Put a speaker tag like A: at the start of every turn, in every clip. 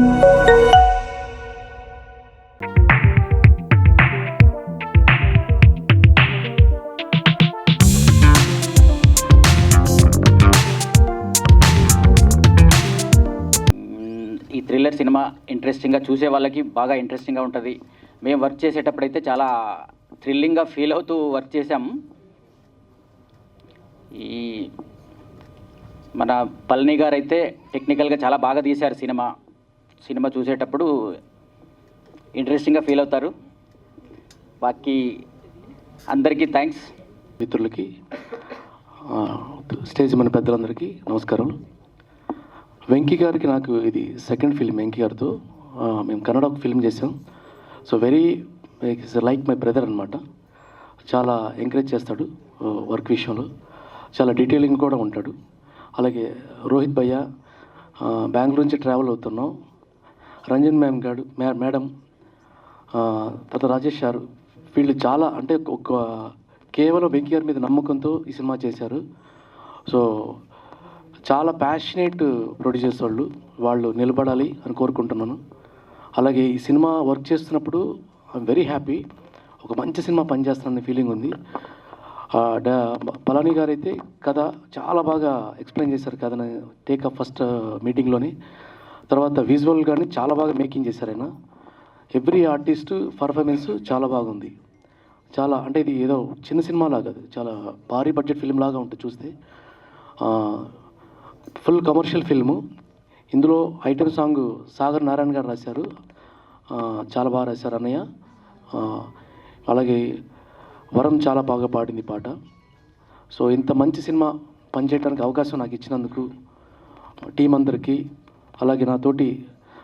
A: ఈ thriller cinema ఇంట్రెస్టింగ్గా చూసే వాళ్ళకి బాగా ఇంట్రెస్టింగ్గా ఉంటుంది. మేము వర్క్ చేసేటప్పుడైతే చాలా థ్రిల్లింగ్గా ఫీల్ అవుతూ వర్క్ చేసాం. ఈ మన పళని గారు అయితే టెక్నికల్గా చాలా బాగా తీశారు. సినిమా చూసేటప్పుడు ఇంట్రెస్టింగ్గా ఫీల్ అవుతారు. బాకీ అందరికీ థ్యాంక్స్.
B: మిత్రులకి, స్టేజ్ మన పెద్దలందరికీ నమస్కారం. వెంకీ గారికి నాకు ఇది సెకండ్ ఫిల్మ్. వెంకీ గారితో మేము కన్నడ ఒక ఫిల్మ్ చేసాం. So very it's like my brother అనమాట. చాలా ఎంకరేజ్ చేస్తాడు వర్క్ విషయంలో, చాలా డీటెయిలింగ్ కూడా ఉంటాడు. అలాగే రోహిత్ భయ్య, బెంగళూరు నుంచి ట్రావెల్ అవుతున్నాం. రంజన్ మేడం, తర్వాత రాజేష్ గారు, వీళ్ళు చాలా అంటే ఒక కేవలం వెంకీ గారి మీద నమ్మకంతో ఈ సినిమా చేశారు. సో చాలా ప్యాషనేట్ ప్రొడ్యూసర్స్ వాళ్ళు నిలబడాలి అని కోరుకుంటున్నాను. అలాగే ఈ సినిమా వర్క్ చేస్తున్నప్పుడు ఐఎమ్ వెరీ హ్యాపీ. ఒక మంచి సినిమా పనిచేస్తానని ఫీలింగ్ ఉంది. పళని గారు అయితే కథ చాలా బాగా ఎక్స్ప్లెయిన్ చేశారు కథని టేకప్ ఫస్ట్ మీటింగ్లోని. తర్వాత విజువల్ కానీ చాలా బాగా మేకింగ్ చేశారు ఆయన. ఎవ్రీ ఆర్టిస్ట్ పర్ఫార్మెన్స్ చాలా బాగుంది. చాలా అంటే ఇది ఏదో చిన్న సినిమా లాగా, చాలా భారీ బడ్జెట్ ఫిల్మ్ లాగా ఉంటుంది చూస్తే. Full commercial film. ఇందులో ఐటెం సాంగ్ సాగర్ నారాయణ గారు రాశారు. చాలా బాగా రాశారు అన్నయ్య. అలాగే వరం చాలా బాగా పాడింది పాట. సో ఇంత మంచి సినిమా పనిచేయడానికి అవకాశం నాకు ఇచ్చినందుకు టీం అందరికీ, అలాగే నా తోటి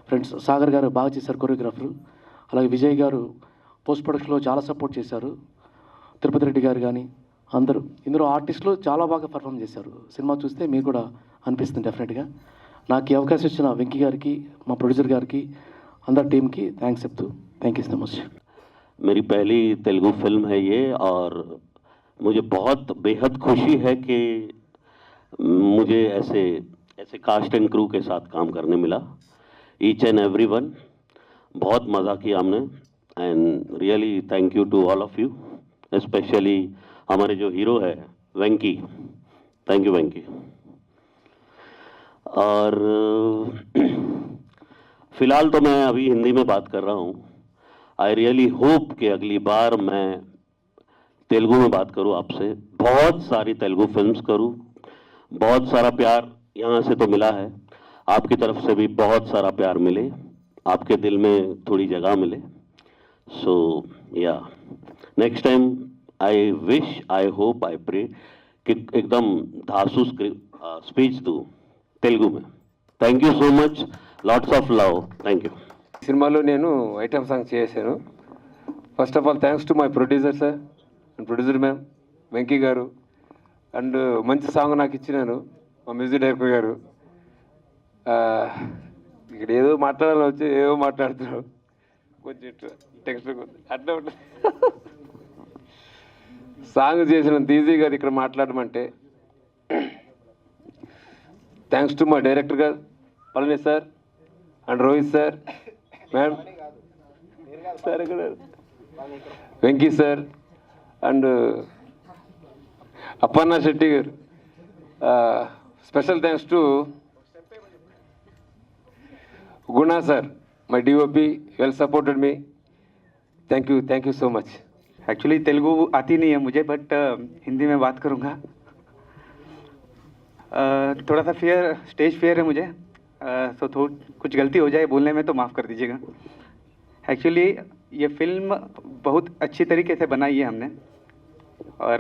B: ఫ్రెండ్స్ సాగర్ గారు బాగా చేశారు కొరియోగ్రాఫరు. అలాగే విజయ్ గారు పోస్ట్ ప్రొడక్షన్లో చాలా సపోర్ట్ చేశారు. తిరుపతి రెడ్డి గారు కానీ అందరూ, ఇందులో ఆర్టిస్టులు చాలా బాగా పర్ఫామ్ చేశారు. సినిమా చూస్తే మీరు కూడా అనిపిస్తుంది డెఫినెట్గా. నాకు ఈ అవకాశం ఇచ్చిన వెంకీ గారికి, మా ప్రొడ్యూసర్ గారికి, అందరి టీంకి థ్యాంక్స్ చెప్తూ థ్యాంక్ యూ సో మచ్.
C: मेरी पहली तेलुगु फिल्म है ये, और मुझे बहुत बेहद खुशी है कि मुझे ऐसे कास्ट एंड क्रू के साथ काम करने मिला. ईच एंड एवरी वन, बहुत मज़ा किया हमने. And really thank you to all of you, specially हमारे जो हीरो है वेंकी. थैंक यू वेंकी. और फिलहाल तो मैं अभी हिंदी में बात कर रहा हूँ. आई रियली होप कि अगली बार मैं तेलुगु में बात करूँ आपसे. बहुत सारी तेलुगु फिल्म्स करूँ. बहुत सारा प्यार यहाँ से तो मिला है, आपकी तरफ से भी बहुत सारा प्यार मिले, आपके दिल में थोड़ी जगह मिले. So yeah next time I wish, I hope, I pray कि एकदम धांसू स्पीच दूँ तेलुगु में. Thank you so much. Lots of love. Thank you.
D: సినిమాలో నేను ఐటమ్ సాంగ్ చేశాను. First of all thanks to my producer sir and producer ma'am Venky garu. And మంచి song నాకు ఇచ్చినాను మా మ్యూజిక్ డైరెక్టర్ గారు. ఇక్కడ ఏదో మాట్లాడాలని వచ్చి ఏదో మాట్లాడుతున్నావు, కొంచెం టెక్స్ట్ అట్లా ఉంటుంది. సాంగ్ చేసినంత ఈజీగా ఇక్కడ మాట్లాడమంటే థ్యాంక్స్ టు మై డైరెక్టర్ గారు Palani sir and Rohit sir, ma'am sir ఇక్కడ వెంకీ సార్ అండ్ అప్పన్న శెట్టి గారు. స్పెషల్ థ్యాంక్స్ టు गुणा sir, my DOP, well supported me. Thank you so much.
E: Actually Telugu आती नहीं है मुझे, बट हिंदी में बात करूँगा. थोड़ा सा स्टेज फियर है मुझे, तो कुछ गलती हो जाए बोलने में तो माफ़ कर दीजिएगा. एक्चुअली ये फिल्म बहुत अच्छी तरीके से बनाई है हमने, और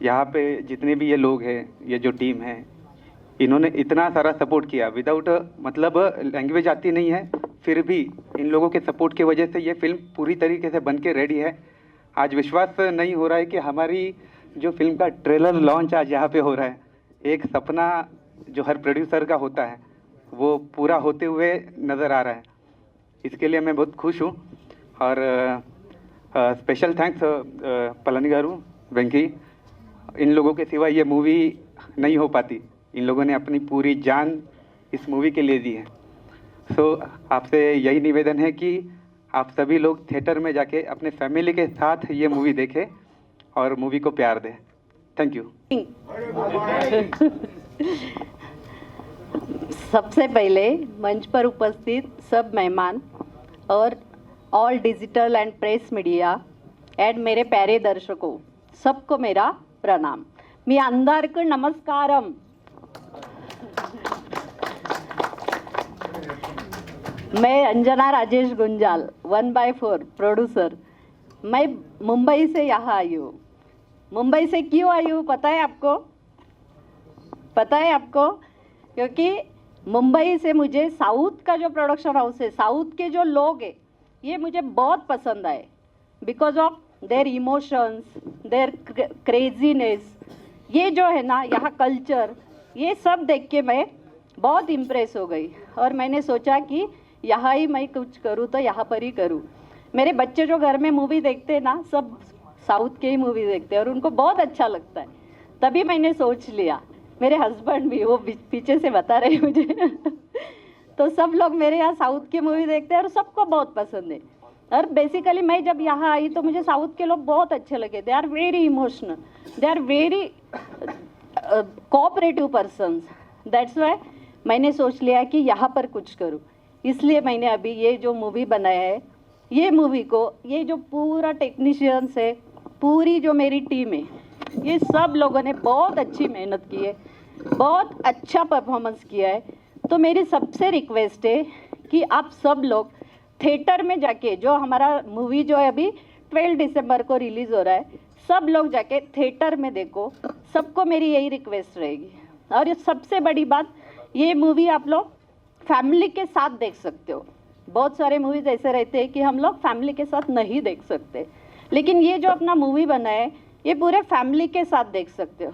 E: यहाँ पे जितने भी ये लोग हैं, ये जो टीम है, इन्होंने इतना सारा सपोर्ट किया. विदाउट मतलब लैंग्वेज आती नहीं है, फिर भी इन लोगों के सपोर्ट की वजह से ये फिल्म पूरी तरीके से बन के रेडी है. आज विश्वास नहीं हो रहा है कि हमारी जो फिल्म का ट्रेलर लॉन्च आज यहाँ पे हो रहा है. एक सपना जो हर प्रोड्यूसर का होता है वो पूरा होते हुए नज़र आ रहा है. इसके लिए मैं बहुत खुश हूँ. और स्पेशल थैंक्स पलानी गारू, वेंकी. इन लोगों के सिवा ये मूवी नहीं हो पाती. इन लोगों ने अपनी पूरी जान इस मूवी के लिए दी है. सो आपसे यही निवेदन है कि आप सभी लोग थिएटर में जाके अपने फैमिली के साथ ये मूवी देखें और मूवी को प्यार दें। Thank you.
F: सबसे पहले मंच पर उपस्थित सब मेहमान और all digital and press media and मेरे प्यारे दर्शकों, सबको मेरा प्रणाम। मी अंदरकु नमस्कारम। मैं अंजना राजेश गुंजाल 1/4 प्रोड्यूसर। मैं मुंबई से यहाँ आई हूँ। मुंबई से क्यों आई हूँ पता है आपको? पता है आपको? क्योंकि मुंबई से मुझे साउथ का जो प्रोडक्शन हाउस है, साउथ के जो लोग हैं, ये मुझे बहुत पसंद आए because of their emotions, their craziness. ये जो है ना यहाँ कल्चर, ये सब देख के मैं बहुत इम्प्रेस हो गई और मैंने सोचा कि यहाँ ही मैं कुछ करूँ तो यहाँ पर ही करूँ। मेरे बच्चे जो घर में मूवी देखते हैं ना, सब साउथ के ही मूवी देखते हैं और उनको बहुत अच्छा लगता है। तभी मैंने सोच लिया, मेरे हस्बैंड भी वो पीछे से बता रहे हैं मुझे तो सब लोग मेरे यहाँ साउथ की मूवी देखते हैं और सबको बहुत पसंद है। और बेसिकली मैं जब यहाँ आई तो मुझे साउथ के लोग बहुत अच्छे लगे। They are very emotional, they are very cooperative persons. That's why मैंने सोच लिया कि यहाँ पर कुछ करूँ। इसलिए मैंने अभी ये जो मूवी बनाया है, ये मूवी को, ये जो पूरा टेक्नीशियंस है, पूरी जो मेरी टीम है, ये सब लोगों ने बहुत अच्छी मेहनत की है, बहुत अच्छा परफॉर्मेंस किया है। तो मेरी सबसे रिक्वेस्ट है कि आप सब लोग थिएटर में जाके, जो हमारा मूवी जो है अभी 12 दिसंबर को रिलीज़ हो रहा है, सब लोग जाके थिएटर में देखो। सबको मेरी यही रिक्वेस्ट रहेगी। और ये सबसे बड़ी बात, ये मूवी आप लोग फैमिली के साथ देख सकते हो। बहुत सारे मूवीज ऐसे रहते हैं कि हम लोग फैमिली के साथ नहीं देख सकते, लेकिन ये जो अपना मूवी बना है, ये पूरे फैमिली के साथ देख सकते हो।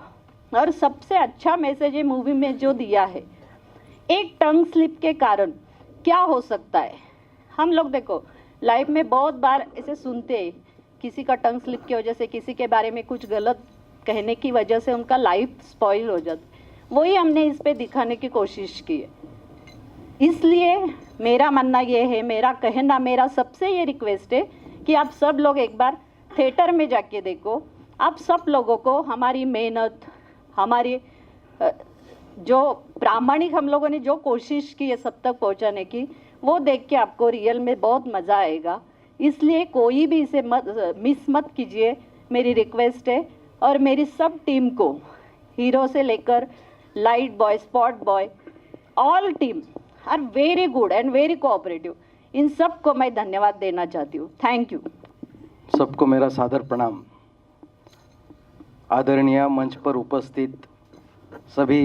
F: और सबसे अच्छा मैसेज ये मूवी में जो दिया है, एक टंग स्लिप के कारण क्या हो सकता है। हम लोग देखो लाइफ में बहुत बार ऐसे सुनते हैं, किसी का टंग स्लिप की वजह से, किसी के बारे में कुछ गलत कहने की वजह से उनका लाइफ स्पॉइल हो जाता है। वही हमने इस पे दिखाने की कोशिश की है। इसलिए मेरा मानना ये है, मेरा कहना, मेरा सबसे ये रिक्वेस्ट है कि आप सब लोग एक बार थिएटर में जाके देखो। आप सब लोगों को हमारी मेहनत, हमारी जो प्रामाणिक हम लोगों ने जो कोशिश की है सब तक पहुंचाने की, वो देख के आपको रियल में बहुत मज़ा आएगा। इसलिए कोई भी इसे मिस मत कीजिए, मेरी रिक्वेस्ट है। और मेरी सब टीम को, हीरो से लेकर light boy, spot boy, all team are very good and very cooperative. इन सब को मैं धन्यवाद देना चाहती हूँ। Thank you.
B: सबको मेरा सादर प्रणाम। आदरणीय मंच पर उपस्थित सभी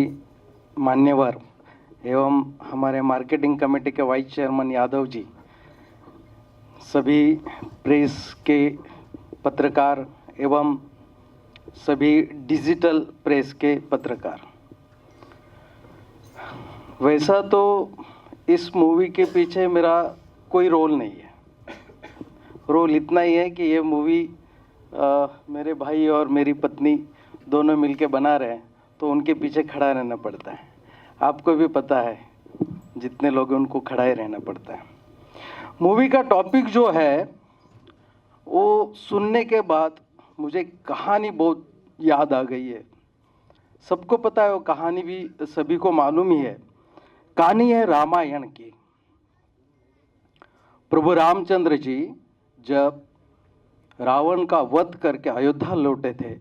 B: मान्यवर एवं हमारे मार्केटिंग कमेटी के वाइस चेयरमैन यादव जी, सभी प्रेस के पत्रकार एवं सभी डिजिटल प्रेस के पत्रकार। वैसा तो इस मूवी के पीछे मेरा कोई रोल नहीं है। रोल इतना ही है कि ये मूवी मेरे भाई और मेरी पत्नी दोनों मिलके बना रहे हैं, तो उनके पीछे खड़ा रहना पड़ता है। आपको भी पता है, जितने लोग हैं उनको खड़ा ही रहना पड़ता है। मूवी का टॉपिक जो है, वो सुनने के बाद मुझे कहानी बहुत याद आ गई है। सबको पता है, वो कहानी भी सभी को मालूम ही है। कहानी है रामायण की। प्रभु रामचंद्र जी जब रावण का वध करके अयोध्या लौटे थे,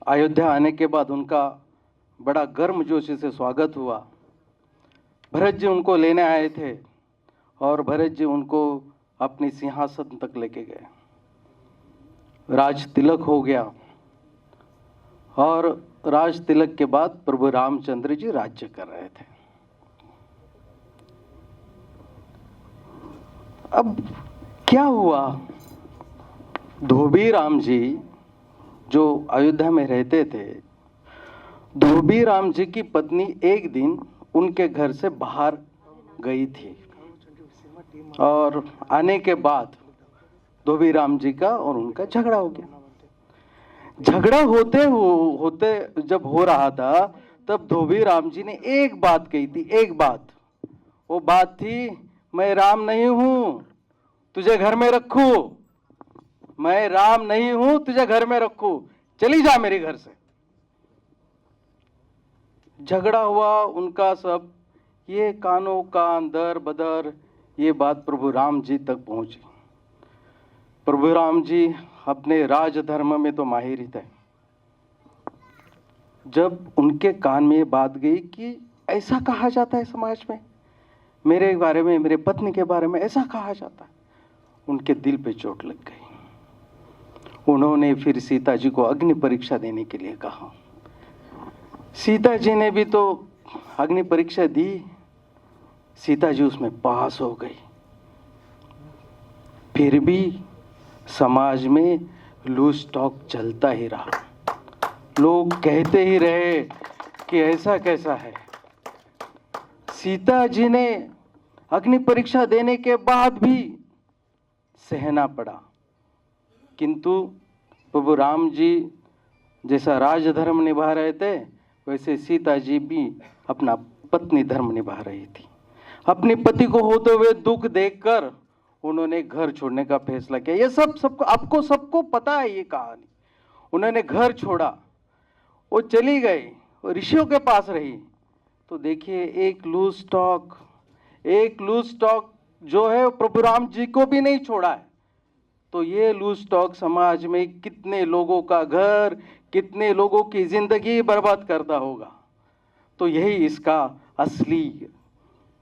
B: अयोध्या आने के बाद उनका बड़ा गर्मजोशी से स्वागत हुआ। भरत जी उनको लेने आए थे और भरत जी उनको अपनी सिंहासन तक लेके गए। राज तिलक हो गया और राज तिलक के बाद प्रभु रामचंद्र जी राज्य कर रहे थे। अब क्या हुआ, धोबी राम जी जो अयोध्या में रहते थे, धोबी राम जी की पत्नी एक दिन उनके घर से बाहर गई थी और आने के बाद धोबी राम जी का और उनका झगड़ा हो गया। झगड़ा होते जब हो रहा था, तब धोबी राम जी ने एक बात कही थी, एक बात। वो बात थी, मैं राम नहीं हूं तुझे घर में रखूं, मैं राम नहीं हूं तुझे घर में रखूं, चली जा मेरे घर से। झगड़ा हुआ उनका सब, ये कानों का अंदर बदर, ये बात प्रभु राम जी तक पहुंची। प्रभु राम जी अपने राज धर्म में तो माहिर ही थे। जब उनके कान में ये बात गई कि ऐसा कहा जाता है समाज में, मेरे बारे में, मेरे पत्नी के बारे में ऐसा कहा जाता है, उनके दिल पे चोट लग गई। उन्होंने फिर सीता जी को अग्नि परीक्षा देने के लिए कहा। सीता जी ने भी तो अग्नि परीक्षा दी, सीता जी उसमें पास हो गई। फिर भी समाज में लूज टॉक चलता ही रहा, लोग कहते ही रहे कि ऐसा कैसा है। सीता जी ने अग्नि परीक्षा देने के बाद भी सहना पड़ा, किंतु प्रभु राम जी जैसा राज धर्म निभा रहे थे, वैसे सीता जी भी अपना पत्नी धर्म निभा रही थी। अपने पति को होते हुए दुख देखकर उन्होंने घर छोड़ने का फैसला किया। ये सबको सबको पता है ये कहानी। उन्होंने घर छोड़ा, वो चली गई, वो ऋषियों के पास रही। तो देखिए एक लूज टॉक जो है प्रभु राम जी को भी नहीं छोड़ा है। तो ये लूज टॉक समाज में कितने लोगों का घर, कितने लोगों की जिंदगी बर्बाद करता होगा। तो यही इसका असली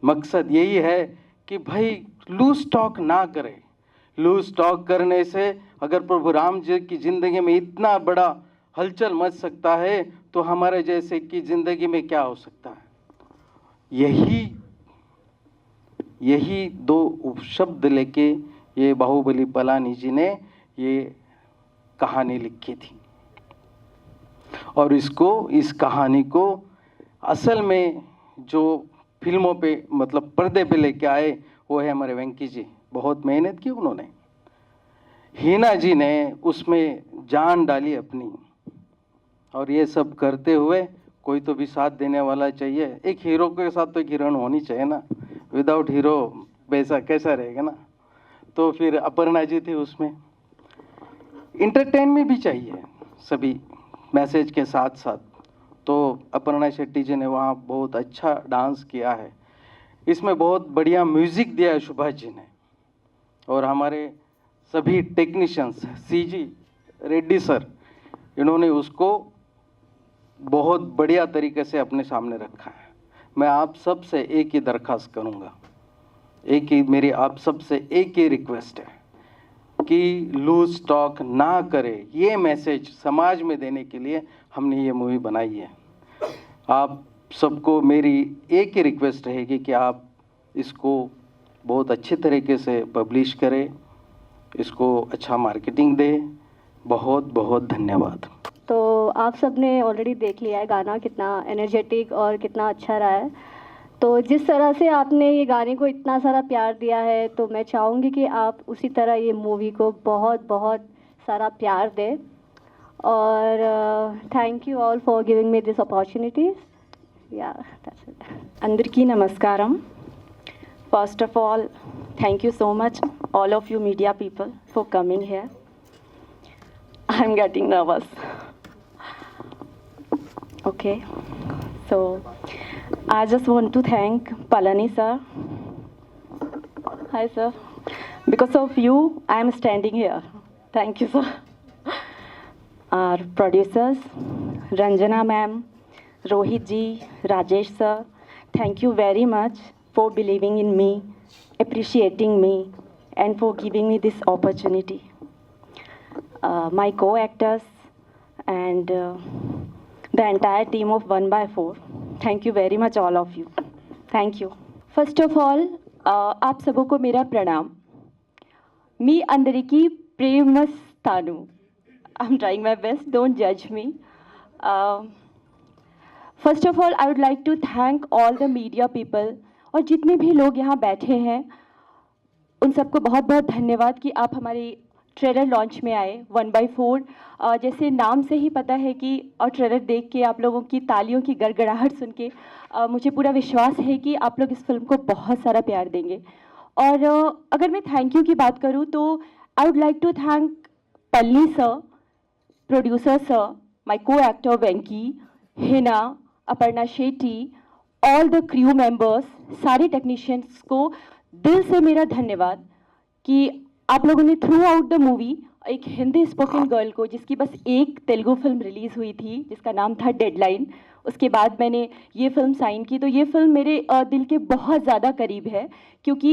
B: मकसद यही है कि भाई लूज टॉक ना करें। लूज टॉक करने से अगर प्रभु राम जी की जिंदगी में इतना बड़ा हलचल मच सकता है, तो हमारे जैसे की जिंदगी में क्या हो सकता है। यही दो उपशब्द लेके ये बाहुबली पलानी जी ने ये कहानी लिखी थी। और इस कहानी को असल में जो फिल्मों पे मतलब पर्दे पे लेके आए वो है हमारे वेंकी जी। बहुत मेहनत की उन्होंने। हीना जी ने उसमें जान डाली अपनी। और ये सब करते हुए कोई तो भी साथ देने वाला चाहिए। एक हीरो के साथ तो एक हीरोइन होनी चाहिए ना, विदाउट हीरो वैसा कैसा रहेगा ना। तो फिर अपर्णा जी थी उसमें। इंटरटेनमेंट भी चाहिए सभी मैसेज के साथ साथ। तो अपर्णा शेट्टी जी ने वहाँ बहुत अच्छा डांस किया है। इसमें बहुत बढ़िया म्यूज़िक दिया है सुभाष जी ने। और हमारे सभी टेक्नीशियंस सीजी रेड्डी सर, इन्होंने उसको बहुत बढ़िया तरीके से अपने सामने रखा है। मैं आप सब से एक ही दरख्वास्त करूँगा, मेरी आप सब से एक ही रिक्वेस्ट है कि लूज टॉक ना करें। ये मैसेज समाज में देने के लिए हमने ये मूवी बनाई है। आप सबको मेरी एक ही रिक्वेस्ट रहेगी कि आप इसको बहुत अच्छे तरीके से पब्लिश करें, इसको अच्छा मार्केटिंग दें। बहुत बहुत धन्यवाद।
G: तो आप सब ने ऑलरेडी देख लिया है गाना कितना एनर्जेटिक और कितना अच्छा रहा है। तो जिस तरह से आपने ये गाने को इतना सारा प्यार दिया है, तो मैं चाहूँगी कि आप उसी तरह ये मूवी को बहुत बहुत सारा प्यार दें। और thank you all for giving me this opportunities. या दैट्स इट।
H: అందరికీ నమస్కారం. First of all, thank you so much all of you media people for coming here. I'm getting nervous. Okay, so I just want to thank Palani sir. Hi sir. Because of you, I am standing here. Thank you sir. Our producers, Ranjana ma'am, Rohit ji, Rajesh sir, thank you very much for believing in me, appreciating me, and for giving me this opportunity. My co-actors and the entire team of 1/4, thank you very much all of you. Thank you.
G: First of all आप सबको मेरा प्रणाम. మీ అందరికీ ప్రేమస్తాను. I'm trying my best, don't judge me. First of all, I would like to thank all the media people और जितने भी लोग यहाँ बैठे हैं उन सबको बहुत बहुत धन्यवाद कि आप हमारी
H: ट्रेलर लॉन्च में आए 1/4। जैसे नाम से ही पता है कि और ट्रेलर देख के आप लोगों की तालियों की गड़गड़ाहट सुन के मुझे पूरा विश्वास है कि आप लोग इस फिल्म को बहुत सारा प्यार देंगे। और अगर मैं थैंक यू की बात करूँ तो I would like to thank Palli sir, producer sir, my co actor Venky, Hina, Aparna Shetty, all the crew members, सारे टेक्नीशियंस को दिल से मेरा धन्यवाद कि आप लोगों ने थ्रू आउट द मूवी एक हिंदी स्पोकन गर्ल को, जिसकी बस एक तेलुगु फिल्म रिलीज़ हुई थी जिसका नाम था डेडलाइन, उसके बाद मैंने ये फिल्म साइन की, तो ये फिल्म मेरे दिल के बहुत ज़्यादा करीब है क्योंकि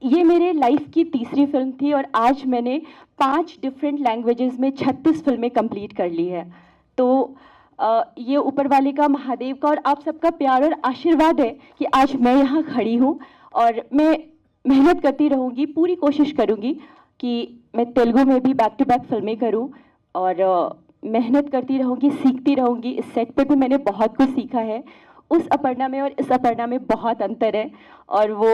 H: ये मेरे लाइफ की तीसरी फिल्म थी और आज मैंने 5 डिफरेंट लैंग्वेजेस में 36 फिल्में कंप्लीट कर ली है। तो ये ऊपर वाले का, महादेव का और आप सबका प्यार और आशीर्वाद है कि आज मैं यहाँ खड़ी हूँ और मैं मेहनत करती रहूँगी, पूरी कोशिश करूँगी कि मैं तेलुगु में भी बैक टू बैक फिल्में करूँ और मेहनत करती रहूँगी, सीखती रहूँगी। इस सेट पे भी मैंने बहुत कुछ सीखा है। उस अपर्णा में और इस अपर्णा में बहुत अंतर है और वो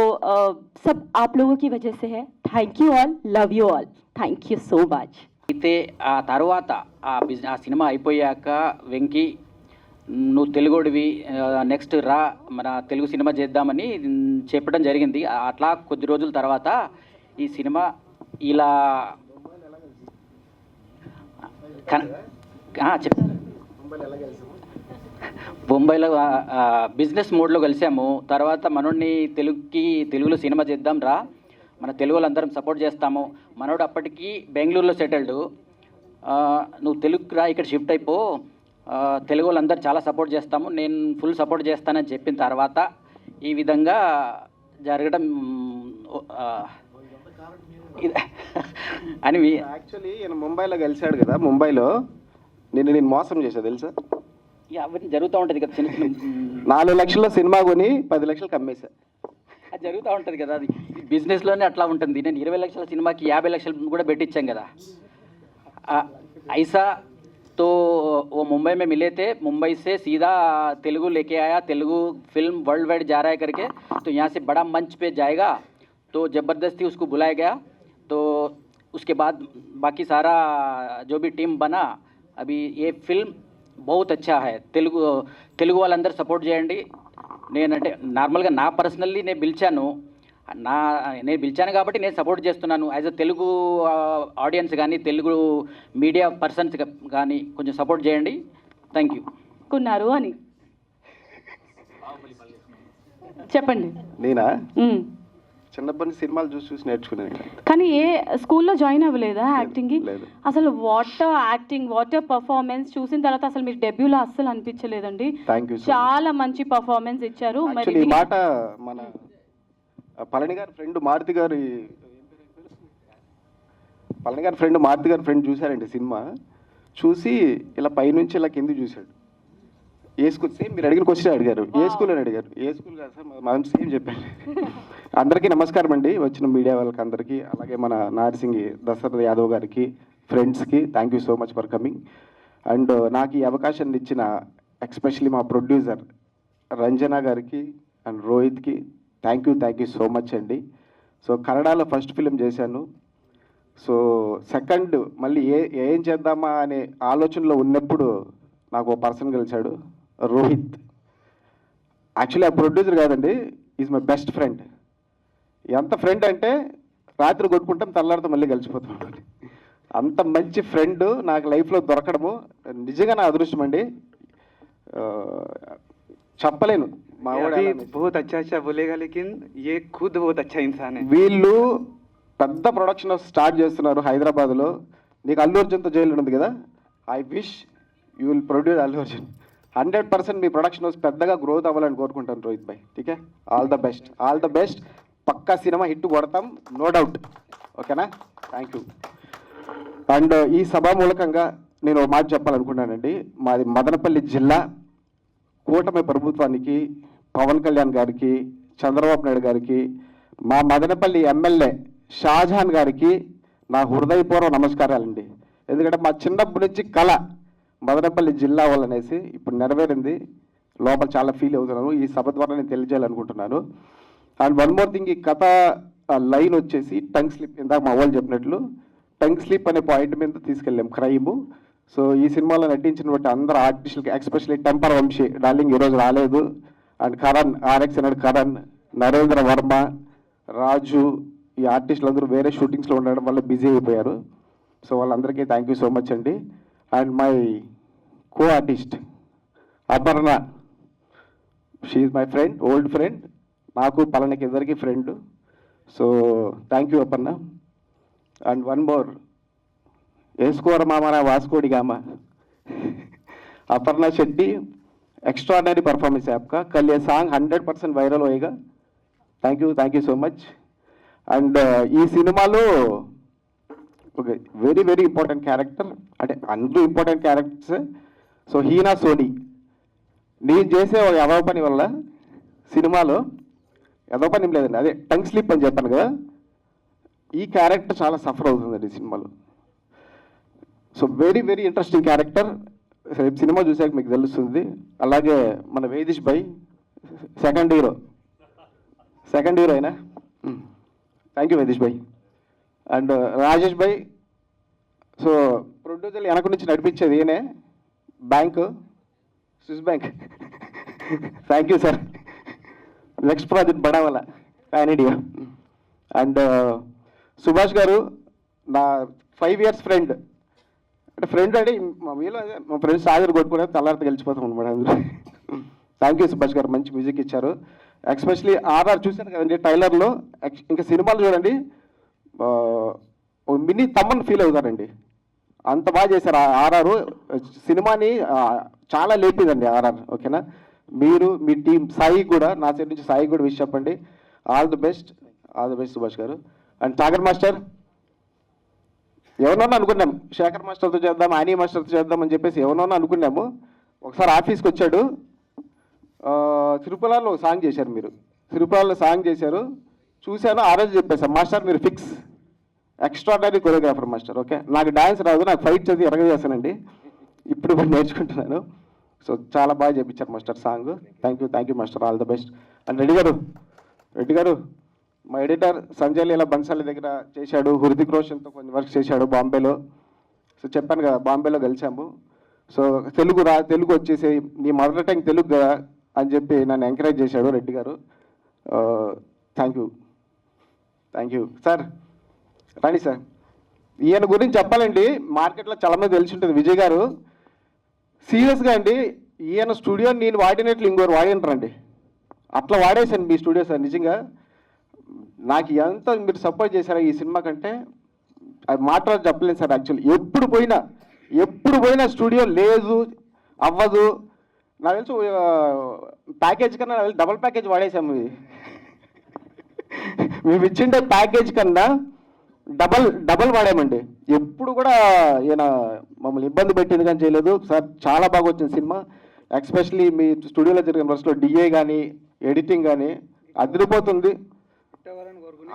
H: सब आप लोगों की वजह से है। Thank you all, love you all, thank you so much.
A: అయితే ఆ తర్వాత ఆ సినిమా అయిపోయాక వెంకీ నువ్వు తెలుగుడివి, నెక్స్ట్ రా మన తెలుగు సినిమా చేద్దామని చెప్పడం జరిగింది. అట్లా కొద్ది రోజుల తర్వాత ఈ సినిమా ఇలా బొంబాయిలో బిజినెస్ మోడ్లో కలిసాము. తర్వాత మనోడిని తెలుగులో సినిమా చేద్దాం రా, మన తెలుగు వాళ్ళందరం సపోర్ట్ చేస్తాము. మనోడు అప్పటికి బెంగళూరులో సెటిల్డ్, నువ్వు తెలుగు రా, ఇక్కడ షిఫ్ట్ అయిపో, తెలుగు వాళ్ళందరూ చాలా సపోర్ట్ చేస్తాము, నేను ఫుల్ సపోర్ట్ చేస్తానని చెప్పిన తర్వాత ఈ విధంగా జరగడం అని
I: యాక్చువల్లీ ఈయన ముంబైలో కలిశాడు కదా, ముంబైలో నేను మోసం చేశా తెలుసా.
A: అవన్నీ జరుగుతూ ఉంటుంది కదా, చిన్న చిన్న
I: 4 లక్షల్లో సినిమా కొని 10 లక్షలు కమ్మేశా.
A: అది జరుగుతూ ఉంటుంది కదా, అది బిజినెస్లోనే అట్లా ఉంటుంది. నేను 20 లక్షల సినిమాకి 50 లక్షలు కూడా పెట్టించాం కదా. ऐसा तो वो मुंबई में मिले थे, मुंबई से सीधा तेलुगु लेके आया, तेलुगु फिल्म वर्ल्ड वाइड जा रहा है करके, तो यहाँ से बड़ा मंच पे जाएगा, तो ज़बरदस्ती उसको बुलाया गया. तो उसके बाद बाकी सारा जो भी टीम बना, अभी ये फिल्म बहुत अच्छा है. తెలుగు వాళ్ళందరూ సపోర్ట్ చేయండి. నేనంటే నార్మల్గా నా పర్సనల్లీ నేను పిలిచాను కాబట్టి నేను సపోర్ట్ చేస్తున్నాను. యాజ్ అ తెలుగు ఆడియన్స్ కానీ తెలుగు మీడియా పర్సన్స్ కానీ కొంచెం సపోర్ట్ చేయండి. Thank you.
H: కున్నారు అని చెప్పండి.
I: నేనా చిన్నప్పటి సినిమాలు చూసి నేర్చుకున్నాను.
H: కానీ ఏ స్కూల్లో జాయిన్ అవ్వలేదా యాక్టింగ్కి?
I: లేదు.
H: అసలు వాటర్ యాక్టింగ్, వాటర్ పర్ఫార్మెన్స్ చూసిన తర్వాత అసలు మీరు డెబ్యూలో అస్సలు అనిపించలేదండి.
I: Thank you.
H: చాలా మంచి పర్ఫార్మెన్స్ ఇచ్చారు. మరి
I: ఈ మాట మన పళని గారి ఫ్రెండ్ మారుతి గారి ఫ్రెండ్ చూశారండి సినిమా. చూసి ఇలా పైనుంచి ఇలా కింద చూశాడు. ఏ స్కూల్, సేమ్ మీరు అడిగిన క్వశ్చన్ అడిగారు, ఏ స్కూల్ అని అడిగారు. ఏ స్కూల్ కాదు సార్, మనం సేమ్ చెప్పాను. అందరికీ నమస్కారం అండి, వచ్చిన మీడియా వాళ్ళకి అందరికీ, అలాగే మన నార్సింగి దశరథ యాదవ్ గారికి, ఫ్రెండ్స్కి thank you so much for coming. And నాకు ఈ అవకాశాన్ని ఇచ్చిన ఎస్పెషల్లీ మా ప్రొడ్యూసర్ రంజన గారికి అండ్ రోహిత్కి థ్యాంక్ యూ సో మచ్ అండి. సో కన్నడలో ఫస్ట్ ఫిలిం చేశాను. సో సెకండ్ మళ్ళీ ఏం చేద్దామా అనే ఆలోచనలో ఉన్నప్పుడు నాకు ఒక పర్సన్ కలిశాడు, రోహిత్. యాక్చువల్లీ ఆ ప్రొడ్యూసర్ కాదండి, ఈజ్ మై బెస్ట్ ఫ్రెండ్. ఎంత ఫ్రెండ్ అంటే రాత్రి కొట్టుకుంటాం, తెల్లారితో మళ్ళీ కలిసిపోతాం. అంత మంచి ఫ్రెండ్ నాకు లైఫ్లో దొరకడము నిజంగా నా అదృష్టం అండి. చెప్పలేను.
E: अभी बहुत अच्छा बोलेगा, लेकिन ये खुद बहुत अच्छा इंसान है.
I: వీళ్ళు పెద్ద ప్రొడక్షన్ స్టార్ట్ చేస్తున్నారు హైదరాబాద్లో. నీకు అల్లు అర్జున్తో జైలు ఉంది కదా, I wish you will produce Allu Arjun. 100% మీ ప్రొడక్షన్ హౌస్ పెద్దగా గ్రోత్ అవ్వాలని కోరుకుంటాను రోహిత్ భాయ్. ఠీకే, ఆల్ ద బెస్ట్. పక్కా సినిమా హిట్ కొడతాం, నో డౌట్. ఓకేనా? Thank you. అండ్ ఈ సభా మూలకంగా నేను ఒక మాట చెప్పాలనుకున్నానండి. మాది మదనపల్లి జిల్లా. కూటమి ప్రభుత్వానికి, పవన్ కళ్యాణ్ గారికి, చంద్రబాబు నాయుడు గారికి, మా మదనపల్లి ఎమ్మెల్యే షాజహాన్ గారికి నా హృదయపూర్వ నమస్కారాలండి. ఎందుకంటే మా చిన్నప్పటి నుంచి కళ మదనపల్లి జిల్లా వాళ్ళనేసి ఇప్పుడు నెరవేరింది. లోపల చాలా ఫీల్ అవుతున్నాను. ఈ సభ ద్వారా నేను తెలియజేయాలనుకుంటున్నాను. అండ్ వన్ మోర్ థింగ్, ఈ కథ లైన్ వచ్చేసి టంగ్ స్లిప్, ఇందాక మా వాళ్ళు చెప్పినట్లు టంగ్ స్లిప్ అనే పాయింట్ మీద తీసుకెళ్ళాం క్రైమ్. సో ఈ సినిమాలో నటించినటువంటి అందరు ఆర్టిస్టులకి, ఎక్స్పెషల్లీ టెంపర్ వంశీ డార్లింగ్ ఈరోజు రాలేదు, అండ్ కరణ్ ఆర్ఎక్స్ అన్నాడు, కరణ్, నరేంద్ర వర్మ, రాజు, ఈ ఆర్టిస్టులు అందరూ వేరే షూటింగ్స్లో ఉండడం వల్ల బిజీ అయిపోయారు. సో వాళ్ళందరికీ థ్యాంక్ యూ సో మచ్ అండి. And my co artist Aparna, she my friend, old friend, నాకు పలానికి ఇద్దరికి friend. So thank you Aparna. And one more, వేసుకోర మామన Vasco da Gama, Aparna Shetty, extraordinary performance है आपका. कल ये सॉन्ग 100% वायरल होएगा. Thank you so much. And ఈ సినిమాలో ఒక వెరీ వెరీ ఇంపార్టెంట్ క్యారెక్టర్, అంటే అందరూ important characters. So Hina Soni, నేను చేసే ఒక ఎదవ పని వల్ల సినిమాలో, ఎదవ పని ఏం లేదండి, అదే టంగ్ స్లిప్ అని చెప్పాను కదా, ఈ క్యారెక్టర్ చాలా సఫర్ అవుతుందండి ఈ సినిమాలో. So very very interesting character. రేపు సినిమా చూసాక మీకు తెలుస్తుంది. అలాగే మన వేదిష్ భాయ్ సెకండ్ హీరో అయినా, థ్యాంక్ యూ వేదిష్ భాయ్. అండ్ రాజేష్ భాయ్, సో ప్రొడ్యూసర్ వెనక నుంచి నడిపించేది ఈయనే, bank swiss bank. Thank you sir. Next project బడావాల ప్యాన్ ఇండియా. అండ్ సుభాష్ గారు నా 5 years ఫ్రెండ్, అంటే ఫ్రెండ్ అంటే మా వీళ్ళు అదే మా ఫ్రెండ్స్ సాగర్ కొట్టుకునే తలారితో గెలిచిపోతాం అనమాట అందరూ. థ్యాంక్ యూ సుభాష్ గారు, మంచి మ్యూజిక్ ఇచ్చారు. ఎక్స్పెషలీ ఆర్ఆర్ చూశాను కదండి ట్రైలర్లో, ఇంకా సినిమాలు చూడండి, మినీ తమ్మని ఫీల్ అవుతారండి, అంత బాగా చేశారు. ఆర్ఆర్ సినిమాని చాలా లేపిందండి ఆర్ఆర్. ఓకేనా, మీరు మీ టీం సాయి కూడా, నా సైడ్ నుంచి సాయి కూడా విష్ చెప్పండి. ఆల్ ది బెస్ట్ సుభాష్ గారు. అండ్ సాగర్ మాస్టర్, ఎవరినోన్నా అనుకున్నాం శేఖర్ మాస్టర్తో చేద్దాం, ఆనీ మాస్టర్తో చేద్దాం అని చెప్పేసి ఎవరినోన్నా అనుకున్నాము. ఒకసారి ఆఫీస్కి వచ్చాడు, తిరుపతిలో సాంగ్ చేశారు, మీరు తిరుపతిలో సాంగ్ చేశారు, చూశాను. ఆ రోజు చెప్పేసాను, మాస్టర్ మీరు fix, extraordinary choreographer master. Okay, నాకు డాన్స్ రాదు, నాకు ఫైట్ చదివి ఎరగజేస్తానండి, ఇప్పుడు కూడా నేర్చుకుంటున్నాను. సో చాలా బాగా చేయించారు master song. Thank you master, all the best. And Reddy గారు మా ఎడిటర్ సంజయ్ లీలా బన్సాలి దగ్గర చేశాడు, హృతిక్ రోషన్తో కొన్ని వర్క్ చేశాడు బాంబేలో. సో చెప్పాను కదా, బాంబేలో కలిసాము. సో తెలుగు వచ్చేసి నీ మదర్ టంగ్ తెలుగు కదా అని చెప్పి నన్ను ఎంకరేజ్ చేశాడు రెడ్డి గారు. Thank you sir. Rani sir, ఈయన గురించి చెప్పాలండి, మార్కెట్లో చాలా మంది తెలిసి ఉంటుంది. విజయ్ గారు సీరియస్గా అండి, ఈయన స్టూడియో నేను వాడినట్లు ఇంకోరు వాడింటారండి, అట్లా వాడేశాను మీ స్టూడియో సార్. నిజంగా నాకు ఎంత మీరు సపోర్ట్ చేశారో ఈ సినిమా కంటే అది మాట్లాడి చెప్పలేను సార్. యాక్చువల్లీ ఎప్పుడు పోయినా స్టూడియో లేదు, అవ్వదు. నాకు తెలుసు ప్యాకేజ్ కన్నా డబుల్ ప్యాకేజ్ వాడేసాము. మేము ఇచ్చిండే ప్యాకేజ్ కన్నా డబల్ వాడామండి. ఎప్పుడు కూడా ఈయన మమ్మల్ని ఇబ్బంది పెట్టింది కానీ చేయలేదు సార్. చాలా బాగా వచ్చింది సినిమా. ఎక్స్పెషలీ మీ స్టూడియోలో జరిగిన వర్క్స్లో డిఏ కానీ ఎడిటింగ్ కానీ అదిరిపోతుంది.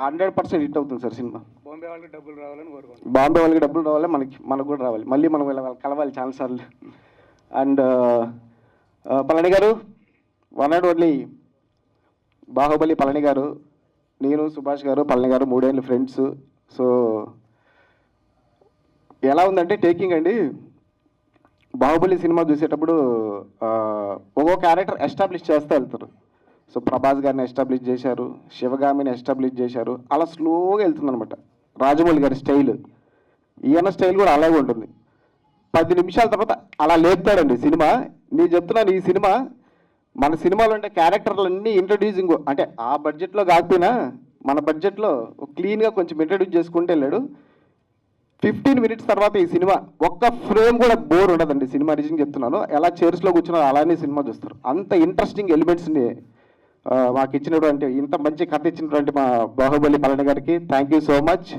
I: 100% హిట్ అవుతుంది సార్ సినిమా. బాంబే వాళ్ళకి డబ్బులు రావాలి, మనకు కూడా రావాలి. మళ్ళీ మనం కలవాలి చాలాసార్లు. అండ్ పళని గారు, one and only Baahubali Palani గారు, నేను సుభాష్ గారు పళని గారు 3 ఏళ్ళు ఫ్రెండ్స్. సో ఎలా ఉందంటే టేకింగ్ అండి, బాహుబలి సినిమా చూసేటప్పుడు ఒక్కో క్యారెక్టర్ ఎస్టాబ్లిష్ చేస్తూ వెళ్తారు. సో ప్రభాస్ గారిని ఎస్టాబ్లిష్ చేశారు, శివగామిని ఎస్టాబ్లిష్ చేశారు, అలా స్లోగా వెళ్తుందనమాట. రాజమౌళి గారి స్టైల్, ఈయన స్టైల్ కూడా అలాగే ఉంటుంది. 10 నిమిషాల తర్వాత అలా లేపుతాడండి సినిమా. నేను చెప్తున్నాను, ఈ సినిమా మన సినిమాలో ఉండే క్యారెక్టర్లన్నీ ఇంట్రడ్యూసింగ్, అంటే ఆ బడ్జెట్లో కాకపోయినా మన బడ్జెట్లో క్లీన్గా కొంచెం ఇంట్రడ్యూస్ చేసుకుంటూ వెళ్ళాడు. 15 minutes తర్వాత ఈ సినిమా ఒక్క ఫ్రేమ్ కూడా బోర్ ఉండదండి సినిమా. నిజంగా చెప్తున్నాను, ఎలా చైర్స్లో కూర్చున్నారో అలానే సినిమా చూస్తారు. అంత ఇంట్రెస్టింగ్ ఎలిమెంట్స్ని మాకు ఇచ్చినటువంటి, ఇంత మంచి కథ ఇచ్చినటువంటి మా బాహుబలి పళని గారికి thank you so much.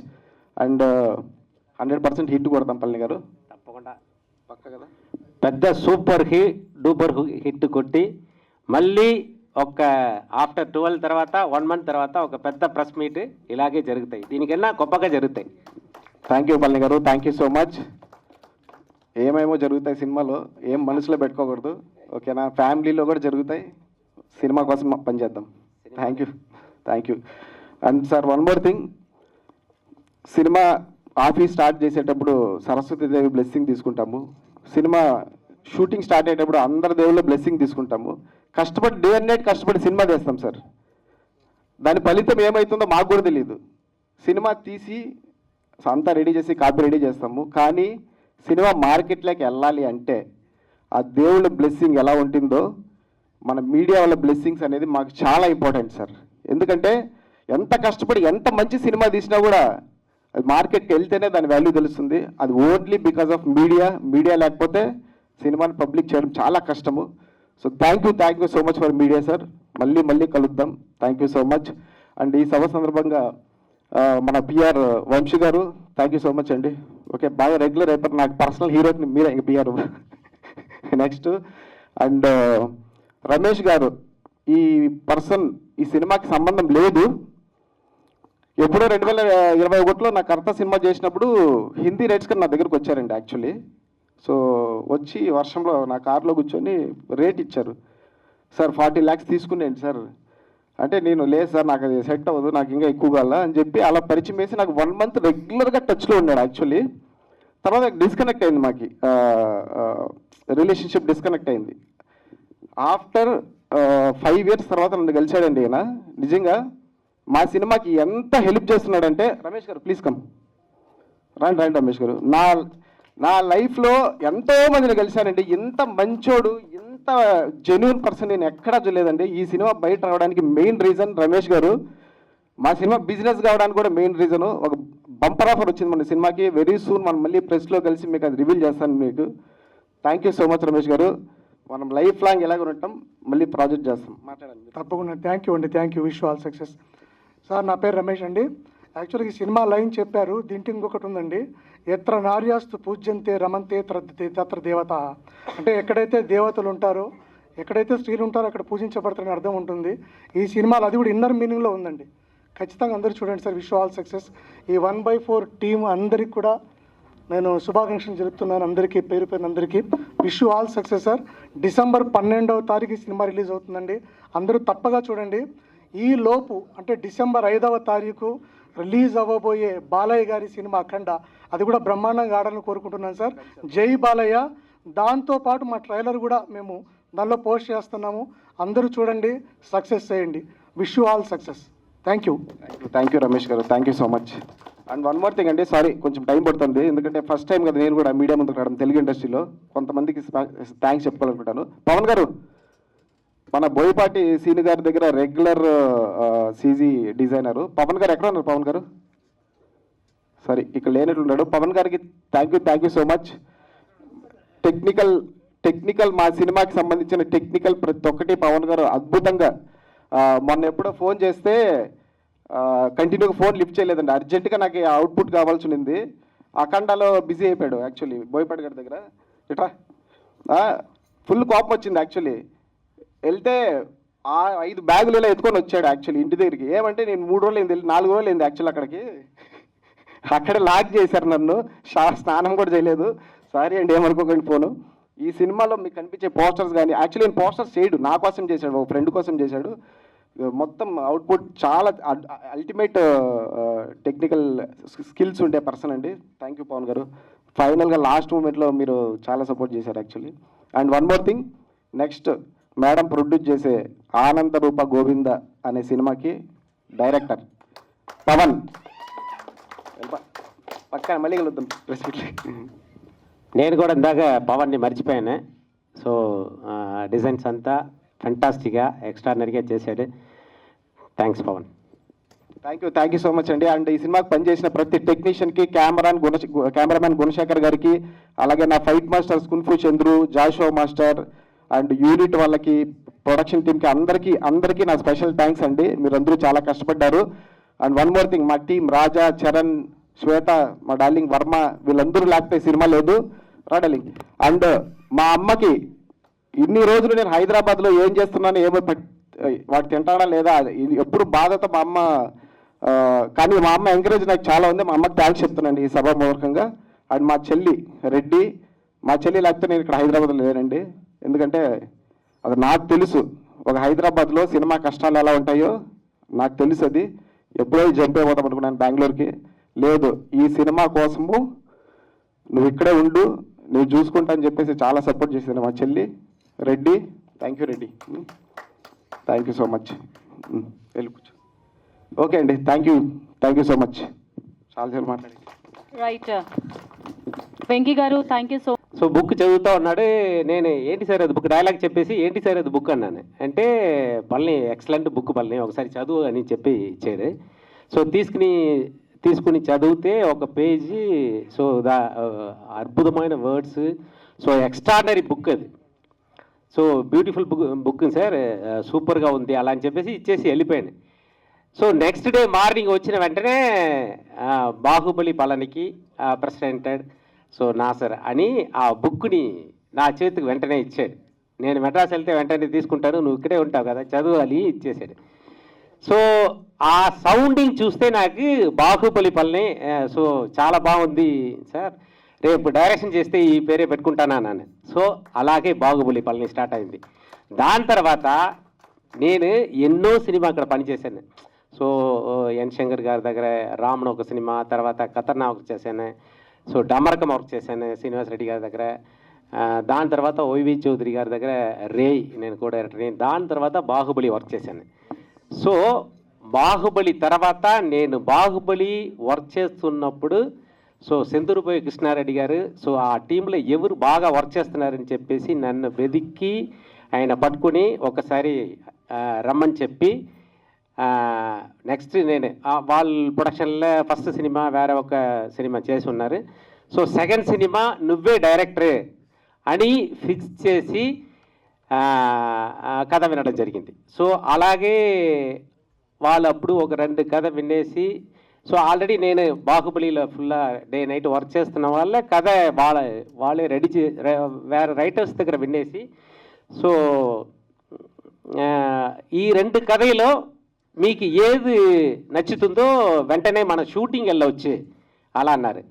I: And 100% hit కొడతాం పళని గారు,
J: తప్పకుండా.
I: పక్క కదా,
J: పెద్ద సూపర్ డూపర్ హిట్ కొట్టి మళ్ళీ ఒక ఆఫ్టర్ 12 తర్వాత 1 month తర్వాత ఒక పెద్ద ప్రెస్ మీట్ ఇలాగే జరుగుతాయి, దీనికన్నా గొప్పగా జరుగుతాయి.
I: థ్యాంక్ యూ పళని గారు, థ్యాంక్ యూ సో మచ్. ఏమేమో జరుగుతాయి సినిమాలో, ఏం మనసులో పెట్టుకోకూడదు. ఓకేనా, ఫ్యామిలీలో కూడా జరుగుతాయి, సినిమా కోసం పనిచేద్దాం. Thank you. And sir one more thing, cinema office start చేసేటప్పుడు సరస్వతీదేవి బ్లెస్సింగ్ తీసుకుంటాము. సినిమా షూటింగ్ స్టార్ట్ అయ్యేటప్పుడు అందరి దేవుళ్ళ బ్లెస్సింగ్ తీసుకుంటాము. కష్టపడి డే అండ్ నైట్ కష్టపడి సినిమా చేస్తాం సార్. దాని ఫలితం ఏమవుతుందో మాకు కూడా తెలియదు. సినిమా తీసి అంతా రెడీ చేసి కాపీ రెడీ చేస్తాము. కానీ సినిమా మార్కెట్లోకి వెళ్ళాలి అంటే ఆ దేవుళ్ళ బ్లెస్సింగ్ ఎలా ఉంటుందో మన మీడియా వాళ్ళ బ్లెస్సింగ్స్ అనేది మాకు చాలా ఇంపార్టెంట్ సార్. ఎందుకంటే ఎంత కష్టపడి ఎంత మంచి సినిమా తీసినా కూడా అది మార్కెట్కి వెళ్తేనే దాని వాల్యూ తెలుస్తుంది. అది ఓన్లీ బికాస్ ఆఫ్ మీడియా లేకపోతే సినిమాని పబ్లిక్ చేయడం చాలా కష్టము. So thank you so much for media sir. మళ్ళీ కలుద్దాం. Thank you so much. And ఈ సభ సందర్భంగా మన పిఆర్ వంశీ గారు థ్యాంక్ యూ సో మచ్ అండి. ఓకే, బాగా రెగ్యులర్ అయిపోతారు. నాకు పర్సనల్ హీరోకి మీరే ఇంక పిఆర్. నెక్స్ట్ అండ్ రమేష్ గారు, ఈ పర్సన్ ఈ సినిమాకి సంబంధం లేదు. ఎప్పుడో 2021లో నా కర్త సినిమా చేసినప్పుడు హిందీ రేట్స్ కన్నా నా దగ్గరకు వచ్చారండి యాక్చువల్లీ. సో వచ్చి వర్షంలో నా కార్లో కూర్చొని రేట్ ఇచ్చారు. సార్ 40 lakhs తీసుకునేయండి సార్ అంటే, నేను లేదు సార్ నాకు అది సెట్ అవ్వదు, నాకు ఇంకా ఎక్కువ కావాలా అని చెప్పి అలా పరిచయం వేసి నాకు 1 month రెగ్యులర్గా టచ్లో ఉన్నాడు యాక్చువల్లీ. తర్వాత డిస్కనెక్ట్ అయింది, మాకి రిలేషన్షిప్ డిస్కనెక్ట్ అయింది. ఆఫ్టర్ 5 years తర్వాత నన్ను కలిశాడండి ఈయన. నిజంగా మా సినిమాకి ఎంత హెల్ప్ చేస్తున్నాడంటే, రమేష్ గారు ప్లీజ్ కమ్, రండి రమేష్ గారు. నా లైఫ్లో ఎంతో మందిని కలిశానండి. ఇంత మంచోడు, ఇంత జెన్యూన్ పర్సన్ నేను ఎక్కడా చూడలేదండి. ఈ సినిమా బయట రావడానికి మెయిన్ రీజన్ రమేష్ గారు. మా సినిమా బిజినెస్ కావడానికి కూడా మెయిన్ రీజను. ఒక బంపర్ ఆఫర్ వచ్చింది మన సినిమాకి. వెరీ సూన్ మనం మళ్ళీ ప్రెస్లో కలిసి మీకు అది రివీల్ చేస్తాను మీకు. Thank you so much Ramesh గారు. మనం లైఫ్ లాంగ్ ఎలాగ ఉంటాం, మళ్ళీ ప్రాజెక్ట్ చేస్తాం. మాట్లాడండి.
K: తప్పకుండా. థ్యాంక్ యూ అండి. Thank you. Wish all success. Sir నా పేరు రమేష్ అండి. యాక్చువల్గా ఈ సినిమా లైన్ చెప్పారు, దీంట్లో ఇంకొకటి ఉందండి. ఎత్ర నార్యాస్తు పూజ్యంతే రమంతే తత్ర దేవత. అంటే ఎక్కడైతే దేవతలు ఉంటారో, ఎక్కడైతే స్త్రీలు ఉంటారో అక్కడ పూజించబడతారని అర్థం ఉంటుంది. ఈ సినిమాలో అది కూడా ఇన్నర్ మీనింగ్లో ఉందండి. ఖచ్చితంగా అందరూ చూడండి సార్. Wish all success. ఈ 1/4 టీం అందరికి కూడా నేను శుభాకాంక్షలు జరుపుతున్నాను. అందరికీ పేరు అందరికీ wish all success sir. December 12వ తారీఖు సినిమా రిలీజ్ అవుతుందండి. అందరూ తప్పగా చూడండి. ఈ లోపు అంటే December 5వ తారీఖు రిలీజ్ అవ్వబోయే బాలయ్య గారి సినిమా అఖండ, అది కూడా బ్రహ్మాండంగా ఆడాలని కోరుకుంటున్నాను సార్. జై బాలయ్య. దాంతోపాటు మా ట్రైలర్ కూడా మేము దానిలో పోస్ట్ చేస్తున్నాము. అందరూ చూడండి, సక్సెస్ చేయండి. Wish you all success. Thank you
I: Ramesh గారు. Thank you so much. And 1 more thing అండి, సారీ కొంచెం టైం పడుతుంది, ఎందుకంటే ఫస్ట్ టైం కదా నేను కూడా మీడియా ముందుకు రావడం తెలుగు ఇండస్ట్రీలో. కొంతమందికి థ్యాంక్స్ చెప్పుకోవాలనుకుంటాను. పవన్ గారు, మన బోయపాటి సీని గారి దగ్గర రెగ్యులర్ సీజీ డిజైనరు పవన్ గారు ఎక్కడ ఉన్నారు? పవన్ గారు సారీ ఇక్కడ లేనట్లున్నాడు. పవన్ గారికి thank you so much. Technical మా సినిమాకి సంబంధించిన టెక్నికల్ ప్రతి ఒక్కటి పవన్ గారు అద్భుతంగా. మొన్న ఎప్పుడో ఫోన్ చేస్తే కంటిన్యూగా ఫోన్ లిఫ్ట్ చేయలేదండి. అర్జెంటుగా నాకు అవుట్పుట్ కావాల్సి ఉంది. అఖండాలో బిజీ అయిపోయాడు యాక్చువల్లీ బోయపాటి గారి దగ్గర. ఇట్రా ఫుల్ కోపం వచ్చింది యాక్చువల్లీ. వెళ్తే 5 బ్యాగులు ఇలా ఎత్తుకొని వచ్చాడు యాక్చువల్లీ ఇంటి దగ్గరికి. ఏమంటే నేను 3 రోజులు అయింది, 4 రోజులు అయింది యాక్చువల్లీ అక్కడికి. అక్కడ లాక్ చేశారు నన్ను, స్నానం కూడా చేయలేదు. సారీ అండి, ఏమనుకోకండి ఫోను. ఈ సినిమాలో మీకు కనిపించే పోస్టర్స్ కానీ, యాక్చువల్లీ నేను పోస్టర్స్ చేయడు, నా కోసం చేశాడు, ఒక ఫ్రెండ్ కోసం చేశాడు. మొత్తం అవుట్పుట్ చాలా అల్టిమేట్ టెక్నికల్ స్కిల్స్ ఉండే పర్సన్ అండి. థ్యాంక్ యూ పవన్ గారు. ఫైనల్గా లాస్ట్ మూమెంట్లో మీరు చాలా సపోర్ట్ చేశారు actually. And 1 more thing, next madam produce చేసే ఆనంద రూప గోవింద అనే సినిమాకి డైరెక్టర్ పవన్. పక్కన మళ్ళీ కలుద్దాం.
J: నేను కూడా ఇందాక పవన్ని మర్చిపోయాను. సో డిజైన్స్ అంతా ఫెంటాస్టిక్గా ఎక్స్ట్రాడినరీగా చేశాడు. Thanks Pavan.
I: Thank you so much అండి. అండ్ ఈ సినిమాకి పనిచేసిన ప్రతి టెక్నీషియన్కి, కెమెరామ్యాన్ గుణశేఖర్ గారికి, అలాగే నా fight masters kung fu Chandru, జాషో master and unit వాళ్ళకి, ప్రొడక్షన్ టీమ్కి అందరికీ నా స్పెషల్ థ్యాంక్స్ అండి. మీరందరూ చాలా కష్టపడ్డారు. అండ్ 1 more thing, మా టీం రాజా, చరణ్, శ్వేత, మా డార్లింగ్ వర్మ, వీళ్ళందరూ లేకపోతే సినిమా లేదు. రా డార్లింగ్. అండ్ మా అమ్మకి ఇన్ని రోజులు నేను హైదరాబాద్లో ఏం చేస్తున్నాను, వాటి తింటాడా లేదా, ఇది ఎప్పుడు బాధతో మా అమ్మ, కానీ మా అమ్మ ఎంకరేజ్ నాకు చాలా ఉంది. మా అమ్మకి థ్యాంక్స్ చెప్తున్నాను ఈ సభామూలకంగా. అండ్ మా చెల్లి రెడ్డి, మా చెల్లి లేకపోతే నేను ఇక్కడ హైదరాబాద్లో లేనండి. ఎందుకంటే అది నాకు తెలుసు, ఒక హైదరాబాద్లో సినిమా కష్టాలు ఎలా ఉంటాయో నాకు తెలుసు. అది ఎప్పుడో జంప్ అయిపోతాం అనుకున్నాను బెంగళూరుకి. లేదు ఈ సినిమా కోసము నువ్వు ఇక్కడే ఉండు, నువ్వు చూసుకుంటా అని చెప్పేసి చాలా సపోర్ట్ చేసింది మా చెల్లి Reddy. Thank you Reddy, thank you so much. వెళ్ళి కూర్చో. ఓకే అండి, థ్యాంక్ యూ సో మచ్. చాలాసేపు మాట్లాడి.
H: రైట్ వెంకీ గారు, థ్యాంక్ యూ
J: సో బుక్ చదువుతూ ఉన్నాడు. నేను ఏంటి సార్ అది బుక్, డైలాగ్ చెప్పేసి ఏంటి సార్ అది బుక్ అన్నాను. అంటే పళ్ళని ఎక్సలెంట్ బుక్ పళ్ళని ఒకసారి చదువు అని చెప్పి ఇచ్చాడు. సో తీసుకుని చదివితే ఒక పేజీ, సో అద్భుతమైన వర్డ్స్, సో ఎక్స్ట్రాడనరీ బుక్ అది. సో బ్యూటిఫుల్ బుక్ సార్, సూపర్గా ఉంది అలా అని చెప్పేసి ఇచ్చేసి వెళ్ళిపోయాను. సో నెక్స్ట్ డే మార్నింగ్ వచ్చిన వెంటనే బాహుబలి పళనికి ప్రెసిడెంటెడ్ సో నాసర్ అని ఆ బుక్ని నా చేతికి వెంటనే ఇచ్చాడు. నేను మెడ్రాస్ వెళ్తే వెంటనే తీసుకుంటాను, నువ్వు ఇక్కడే ఉంటావు కదా చదువాలి ఇచ్చేసాడు. సో ఆ సౌండింగ్ చూస్తే నాకు బాహుబలి పళ్ళని సో చాలా బాగుంది సార్, రేపు డైరెక్షన్ చేస్తే ఈ పేరే పెట్టుకుంటానా అన్నాను. సో అలాగే బాహుబలి పళ్ళని స్టార్ట్ అయింది. దాని తర్వాత నేను ఎన్నో సినిమా అక్కడ పనిచేశాను. సో ఎన్ శంకర్ గారి దగ్గర రామన్ ఒక సినిమా, తర్వాత ఖతర్నా వర్క్ చేశాను, సో డమరకం వర్క్ చేశాను శ్రీనివాస్ రెడ్డి గారి దగ్గర, దాని తర్వాత ఓవి చౌదరి గారి దగ్గర రేయ్ నేను కూడా డైరెక్టర్ని, దాని తర్వాత బాహుబలి వర్క్ చేశాను. సో బాహుబలి తర్వాత నేను బాహుబలి వర్క్ చేస్తున్నప్పుడు సో సెంతురుపోయి కృష్ణారెడ్డి గారు సో ఆ టీంలో ఎవరు బాగా వర్క్ చేస్తున్నారని చెప్పేసి నన్ను వెదిక్కి ఆయన పట్టుకుని ఒకసారి రమ్మని చెప్పి నెక్స్ట్ నేను వాళ్ళ ప్రొడక్షన్లో ఫస్ట్ సినిమా వేరే ఒక సినిమా చేసి ఉన్నారు. సో సెకండ్ సినిమా నువ్వే డైరెక్టరే అని ఫిక్స్ చేసి కథ వినడం జరిగింది. సో అలాగే వాళ్ళు అప్పుడు ఒక 2 కథ వినేసి, సో ఆల్రెడీ నేను బాహుబలిలో ఫుల్ డే నైట్ వర్క్ చేస్తున్న వాళ్ళ కథ వాళ్ళే రెడీ వేరే రైటర్స్ దగ్గర వినేసి, సో ఈ 2 కథలో మీకు ఏది నచ్చుతుందో వెంటనే మన షూటింగ్ వెళ్ళవచ్చు అలా అన్నారు.